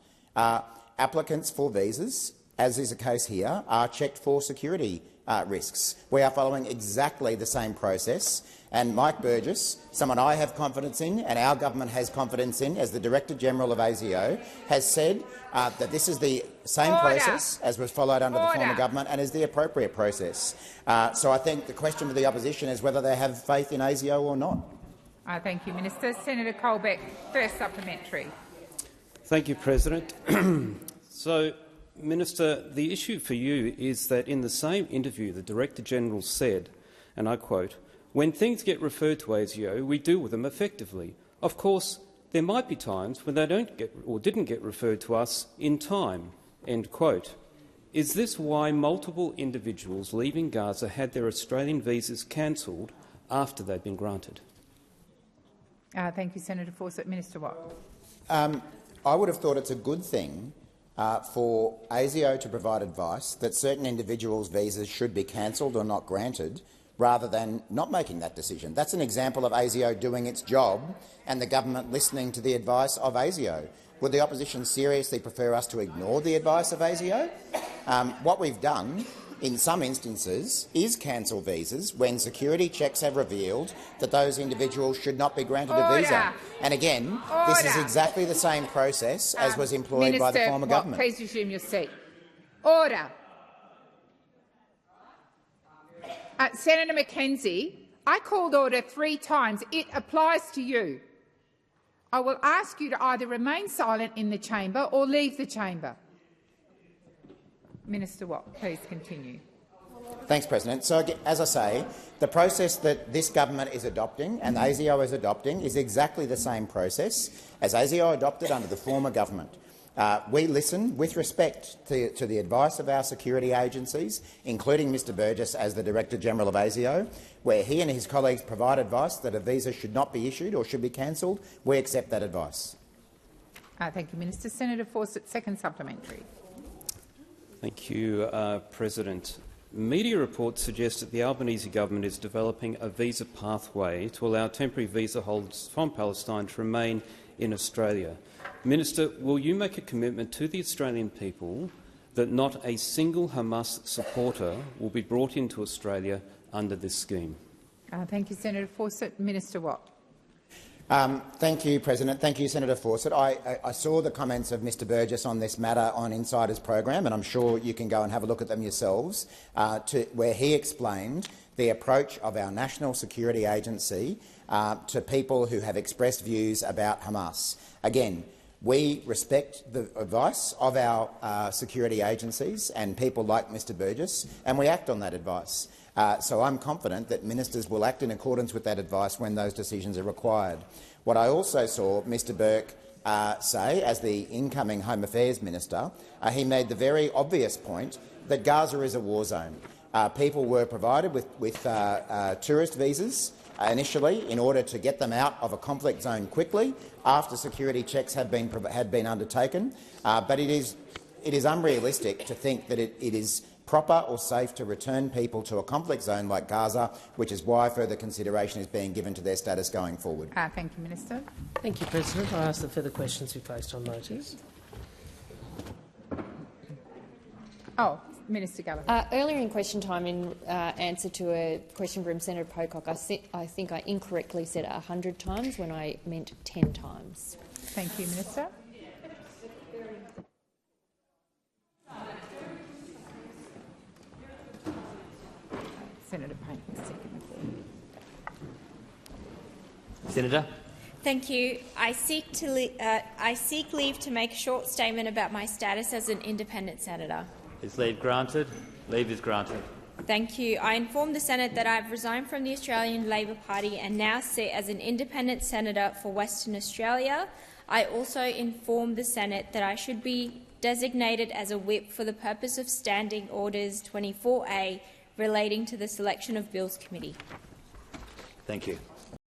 Applicants for visas, as is the case here, are checked for security risks. We are following exactly the same process, and Mike Burgess, someone I have confidence in and our government has confidence in as the Director-General of ASIO, has said that this is the same process as was followed under the former government and is the appropriate process. So I think the question for the opposition is whether they have faith in ASIO or not. Thank you, Minister. Senator Colbeck, first supplementary. Thank you, President. So, Minister, the issue for you is that in the same interview the Director-General said, and I quote, "When things get referred to ASIO, we deal with them effectively. Of course, there might be times when they don't get or didn't get referred to us in time." End quote. Is this why multiple individuals leaving Gaza had their Australian visas cancelled after they'd been granted? Thank you, Senator Fawcett. Minister Watt. I would have thought it's a good thing for ASIO to provide advice that certain individuals' visas should be cancelled or not granted, rather than not making that decision. That's an example of ASIO doing its job and the government listening to the advice of ASIO. Would the opposition seriously prefer us to ignore the advice of ASIO? What we've done in some instances is cancel visas when security checks have revealed that those individuals should not be granted a visa. And again, this is exactly the same process as was employed by the former government. Please resume your seat. Order. Senator McKenzie, I called order 3 times. It applies to you. I will ask you to either remain silent in the chamber or leave the chamber. Minister Watt, please continue. Thanks, President. So, as I say, the process that this government is adopting and ASIO is adopting is exactly the same process as ASIO adopted under the former government. We listen with respect to the advice of our security agencies, including Mr Burgess as the Director-General of ASIO, where he and his colleagues provide advice that a visa should not be issued or should be cancelled. We accept that advice. Thank you, Minister. Senator Fawcett, second supplementary. Thank you, President. Media reports suggest that the Albanese government is developing a visa pathway to allow temporary visa holders from Palestine to remain in Australia. Minister, will you make a commitment to the Australian people that not a single Hamas supporter will be brought into Australia under this scheme? Thank you, Senator Fawcett. Minister Watt. Thank you, President. Thank you, Senator Fawcett. I saw the comments of Mr Burgess on this matter on Insider's program, and I'm sure you can go and have a look at them yourselves, where he explained the approach of our National Security Agency to people who have expressed views about Hamas. Again, we respect the advice of our security agencies and people like Mr Burgess, and we act on that advice. So I'm confident that ministers will act in accordance with that advice when those decisions are required. What I also saw Mr Burke say, as the incoming Home Affairs Minister, he made the very obvious point that Gaza is a war zone. People were provided with tourist visas initially in order to get them out of a conflict zone quickly after security checks had been undertaken. But it is unrealistic to think that it is proper or safe to return people to a conflict zone like Gaza, which is why further consideration is being given to their status going forward. Thank you, Minister. Thank you, President. I ask that further questions be placed on notice. Minister Gallagher. Earlier in question time, in answer to a question from Senator Pocock, I think I incorrectly said 100 times when I meant 10 times. Thank you, Minister. Senator Payne, second. Senator. Thank you. I seek leave to make a short statement about my status as an independent senator. Is leave granted? Leave is granted. Thank you. I inform the Senate that I have resigned from the Australian Labor Party and now sit as an independent senator for Western Australia. I also inform the Senate that I should be designated as a whip for the purpose of Standing Orders 24A relating to the selection of Bills Committee. Thank you.